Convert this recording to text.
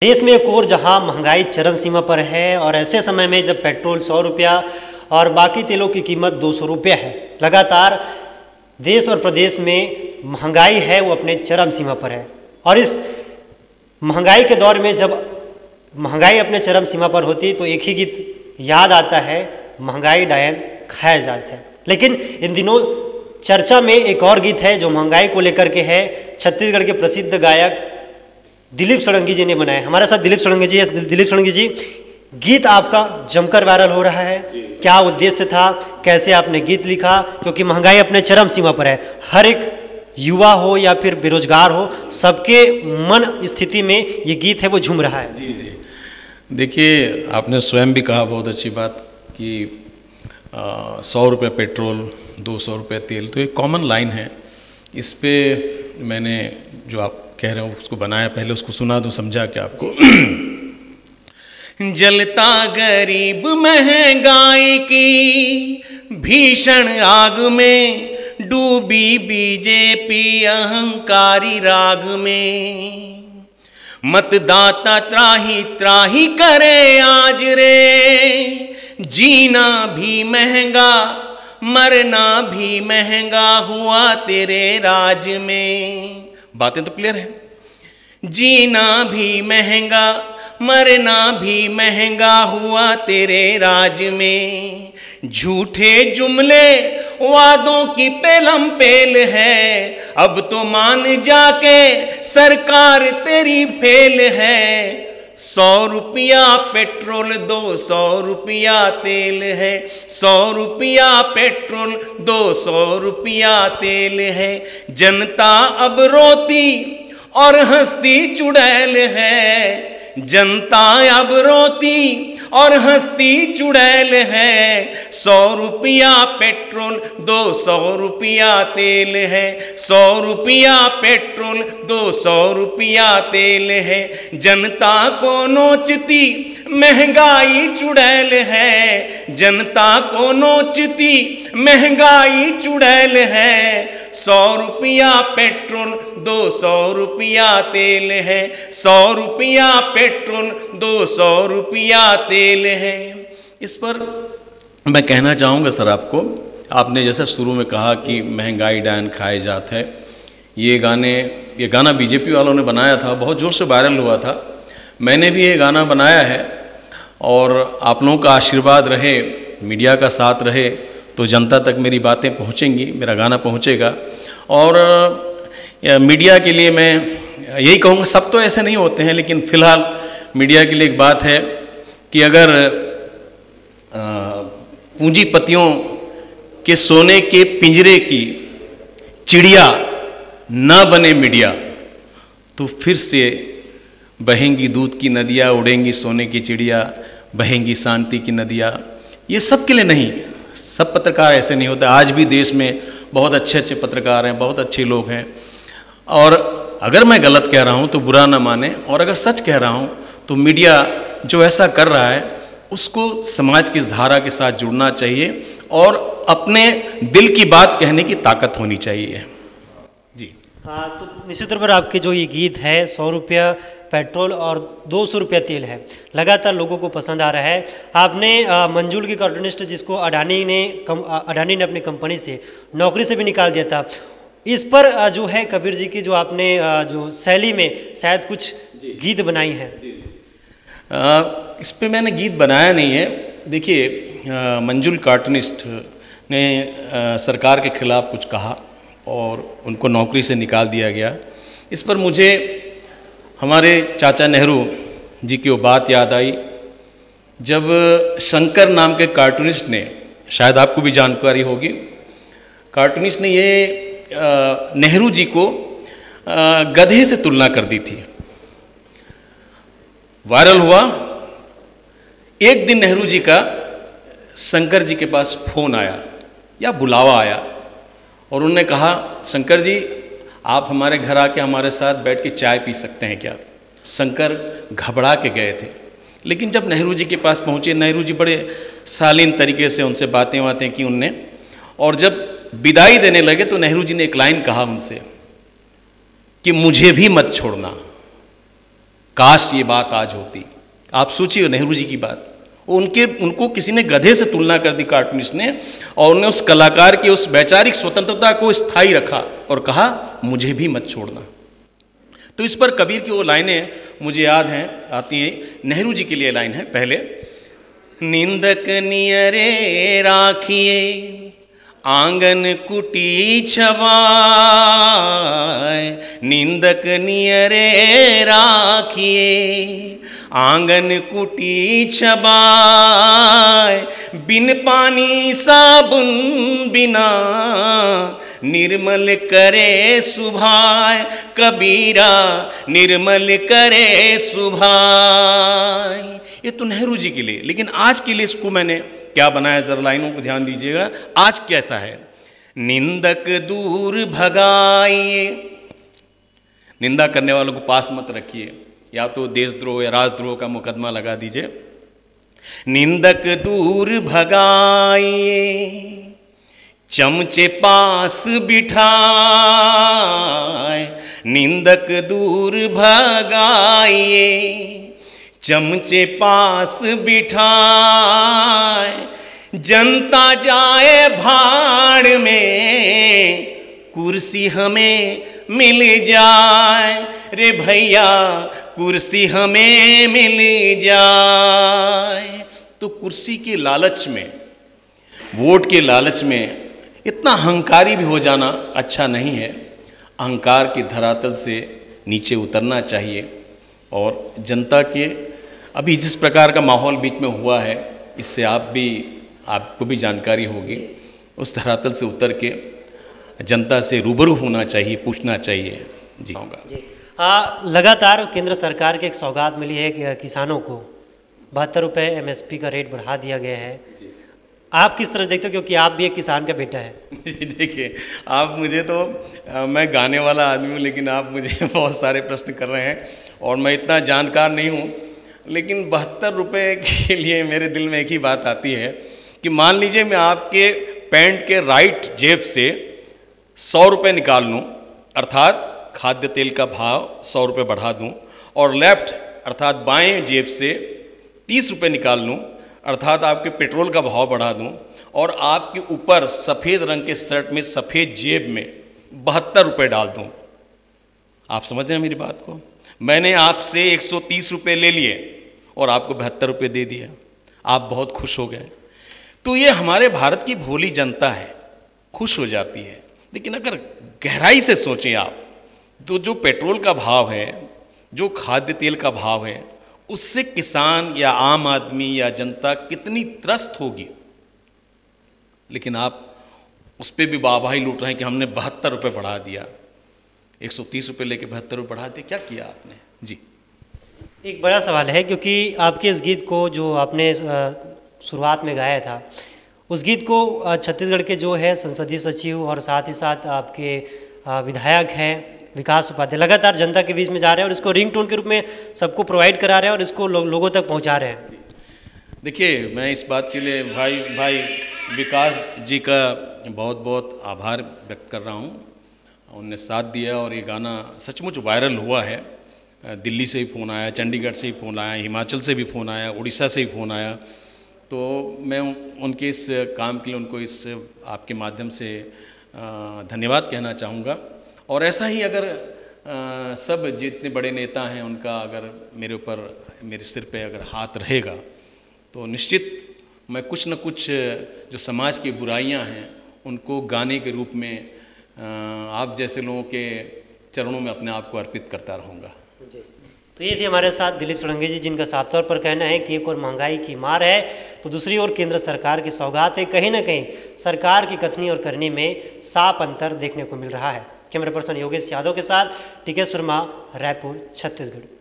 देश में एक और जहां महंगाई चरम सीमा पर है और ऐसे समय में जब पेट्रोल 100 रुपया और बाकी तेलों की कीमत 200 रुपया है, लगातार देश और प्रदेश में महंगाई है वो अपने चरम सीमा पर है। और इस महंगाई के दौर में जब महंगाई अपने चरम सीमा पर होती तो एक ही गीत याद आता है, महंगाई डायन खाया जाता है। लेकिन इन दिनों चर्चा में एक और गीत है जो महंगाई को लेकर के है, छत्तीसगढ़ के प्रसिद्ध गायक दिलीप षडंगी जी ने बनाया। हमारे साथ दिलीप षडंगी जी है। दिलीप षडंगी जी, गीत आपका जमकर वायरल हो रहा है, क्या उद्देश्य था, कैसे आपने गीत लिखा? क्योंकि महंगाई अपने चरम सीमा पर है, हर एक युवा हो या फिर बेरोजगार हो, सबके मन स्थिति में ये गीत है वो झूम रहा है। जी जी, देखिए आपने स्वयं भी कहा बहुत अच्छी बात कि 100 रुपये पेट्रोल 200 रुपये तेल, तो एक कॉमन लाइन है। इस पे मैंने जो आप कह रहे हो उसको बनाया, पहले उसको सुना दूं, समझा क्या आपको? जलता गरीब महंगाई की भीषण आग में, डूबी बीजेपी अहंकारी राग में, मतदाता त्राही त्राही करे आज रे, जीना भी महंगा मरना भी महंगा हुआ तेरे राज में। बातें तो क्लियर है। जीना भी महंगा मरना भी महंगा हुआ तेरे राज में, झूठे जुमले वादों की पेलम पेल है, अब तो मान जाके सरकार तेरी फेल है। 100 रुपया पेट्रोल 200 रुपया तेल है, 100 रुपया पेट्रोल 200 रुपया तेल है, जनता अब रोती और हंसती चुड़ैल है, जनता अब रोती और हंसती चुड़ैल है। 100 रुपया पेट्रोल 200 रुपया तेल है, 100 रुपया पेट्रोल 200 रुपया तेल है, जनता को नोचती महंगाई चुड़ैल है, जनता को नोचती महंगाई चुड़ैल है। 100 रुपया पेट्रोल 200 रुपया तेल है, 100 रुपया पेट्रोल 200 रुपया तेल है। इस पर मैं कहना चाहूँगा सर आपको, आपने जैसा शुरू में कहा कि महंगाई डायन खाए जात है, ये गाना बीजेपी वालों ने बनाया था, बहुत ज़ोर से वायरल हुआ था। मैंने भी ये गाना बनाया है और आप लोगों का आशीर्वाद रहे, मीडिया का साथ रहे तो जनता तक मेरी बातें पहुंचेंगी, मेरा गाना पहुंचेगा। और मीडिया के लिए मैं यही कहूँगा, सब तो ऐसे नहीं होते हैं, लेकिन फ़िलहाल मीडिया के लिए एक बात है कि अगर पूंजीपतियों के सोने के पिंजरे की चिड़िया न बने मीडिया, तो फिर से बहेंगी दूध की नदियाँ, उड़ेंगी सोने की चिड़िया, बहेंगी शांति की नदियाँ। ये सब के लिए नहीं, सब पत्रकार ऐसे नहीं होते। आज भी देश में बहुत अच्छे अच्छे पत्रकार हैं, बहुत अच्छे लोग हैं, और अगर मैं गलत कह रहा हूँ तो बुरा ना माने, और अगर सच कह रहा हूँ तो मीडिया जो ऐसा कर रहा है उसको समाज की इस धारा के साथ जुड़ना चाहिए और अपने दिल की बात कहने की ताकत होनी चाहिए। जी हाँ, तो निश्चित तौर पर आपके जो ये गीत है 100 रुपया पेट्रोल और 200 रुपया तेल है, लगातार लोगों को पसंद आ रहा है। आपने मंजुल की कार्टूनिस्ट जिसको अडानी ने अपनी कंपनी से नौकरी से भी निकाल दिया था, इस पर जो है कबीर जी की जो आपने जो शैली में शायद कुछ गीत बनाई हैं। इस पे मैंने गीत बनाया नहीं है। देखिए, मंजुल कार्टूनिस्ट ने सरकार के खिलाफ कुछ कहा और उनको नौकरी से निकाल दिया गया। इस पर मुझे हमारे चाचा नेहरू जी की वो बात याद आई, जब शंकर नाम के कार्टूनिस्ट ने, शायद आपको भी जानकारी होगी, कार्टूनिस्ट ने ये नेहरू जी को गधे से तुलना कर दी थी। वायरल हुआ। एक दिन नेहरू जी का शंकर जी के पास फोन आया या बुलावा आया और उन्होंने कहा, शंकर जी आप हमारे घर आके हमारे साथ बैठ के चाय पी सकते हैं क्या? शंकर घबरा के गए थे, लेकिन जब नेहरू जी के पास पहुँचे, नेहरू जी बड़े शालीन तरीके से उनसे बातें की उनने, और जब विदाई देने लगे तो नेहरू जी ने एक लाइन कहा उनसे कि मुझे भी मत छोड़ना, काश ये बात आज होती। आप सोचिए नेहरू जी की बात, उनको किसी ने गधे से तुलना कर दी कार्टूनिस्ट ने, और उन्होंने उस कलाकार की उस वैचारिक स्वतंत्रता को स्थायी रखा और कहा मुझे भी मत छोड़ना। तो इस पर कबीर की वो लाइनें मुझे याद हैं, आती हैं। नेहरू जी के लिए लाइन है पहले, निंदक नियरे राखिए आंगन कुटी छवाए, निंदक नियरे राखिए आंगन कुटी छबाए, बिन पानी साबुन बिना निर्मल करे सुभाए, कबीरा निर्मल करे सुभाए। ये तो नेहरू जी के लिए, लेकिन आज के लिए इसको मैंने क्या बनाया, जरा लाइनों को ध्यान दीजिएगा। आज कैसा है, निंदक दूर भगाइए, निंदा करने वालों को पास मत रखिए, या तो देशद्रोह या राजद्रोह का मुकदमा लगा दीजिए। निंदक दूर भगाइए चमचे पास बिठाए, निंदक दूर भगाइए चमचे पास बिठाए, जनता जाए भाड़ में कुर्सी हमें मिल जाए, रे भैया कुर्सी हमें मिल जाए। तो कुर्सी के लालच में, वोट के लालच में इतना अहंकारी भी हो जाना अच्छा नहीं है। अहंकार के धरातल से नीचे उतरना चाहिए, और जनता के अभी जिस प्रकार का माहौल बीच में हुआ है, इससे आपको भी जानकारी होगी। उस धरातल से उतर के जनता से रूबरू होना चाहिए, पूछना चाहिए। जी होगा जी। लगातार केंद्र सरकार की एक सौगात मिली है कि किसानों को 72 रुपये MSP का रेट बढ़ा दिया गया है। आप किस तरह देखते हो, क्योंकि आप भी एक किसान का बेटा है? देखिए, आप मुझे तो मैं गाने वाला आदमी हूँ, लेकिन आप मुझे बहुत सारे प्रश्न कर रहे हैं और मैं इतना जानकार नहीं हूँ। लेकिन 72 रुपये के लिए मेरे दिल में एक ही बात आती है कि मान लीजिए मैं आपके पैंट के राइट जेब से 100 रुपये निकाल लूँ, अर्थात खाद्य तेल का भाव 100 रुपये बढ़ा दूँ, और लेफ्ट अर्थात बाएं जेब से 30 रुपये निकाल लूँ, अर्थात आपके पेट्रोल का भाव बढ़ा दूँ, और आपके ऊपर सफ़ेद रंग के शर्ट में सफ़ेद जेब में 72 रुपये डाल दूँ। आप समझ रहे हैं मेरी बात को? मैंने आपसे 130 रुपये ले लिए और आपको 72 रुपये दे दिया, आप बहुत खुश हो गए। तो ये हमारे भारत की भोली जनता है, खुश हो जाती है। लेकिन अगर गहराई से सोचें आप, तो जो पेट्रोल का भाव है, जो खाद्य तेल का भाव है, उससे किसान या आम आदमी या जनता कितनी त्रस्त होगी। लेकिन आप उस पर भी वाहवाही लूट रहे हैं कि हमने 72 रुपये बढ़ा दिया, 130 रुपये लेके 72 रुपये बढ़ा दिया। क्या किया आपने? जी, एक बड़ा सवाल है, क्योंकि आपके इस गीत को जो आपने शुरुआत में गाया था, उस गीत को छत्तीसगढ़ के जो है संसदीय सचिव और साथ ही साथ आपके विधायक हैं विकास उपाध्याय लगातार जनता के बीच में जा रहे हैं और इसको रिंगटोन के रूप में सबको प्रोवाइड करा रहे हैं और इसको लोगों तक पहुंचा रहे हैं। देखिए, मैं इस बात के लिए भाई विकास जी का बहुत बहुत आभार व्यक्त कर रहा हूँ। उनने साथ दिया और ये गाना सचमुच वायरल हुआ है। दिल्ली से भी फ़ोन आया, चंडीगढ़ से भी फ़ोन आया, हिमाचल से भी फ़ोन आया, उड़ीसा से भी फ़ोन आया। तो मैं उनके इस काम के लिए उनको इस आपके माध्यम से धन्यवाद कहना चाहूँगा। और ऐसा ही अगर सब जितने बड़े नेता हैं उनका अगर मेरे सिर पे अगर हाथ रहेगा, तो निश्चित मैं कुछ न कुछ जो समाज की बुराइयां हैं उनको गाने के रूप में आप जैसे लोगों के चरणों में अपने आप को अर्पित करता रहूँगा। जी, तो ये थे हमारे साथ दिलीप सोलंकी जी, जिनका साफ तौर पर कहना है कि एक और महंगाई की मार है तो दूसरी ओर केंद्र सरकार की सौगात है। कहीं ना कहीं सरकार की कथनी और करनी में साफ अंतर देखने को मिल रहा है। कैमरा पर्सन योगेश यादव के साथ टीकेश वर्मा, रायपुर, छत्तीसगढ़।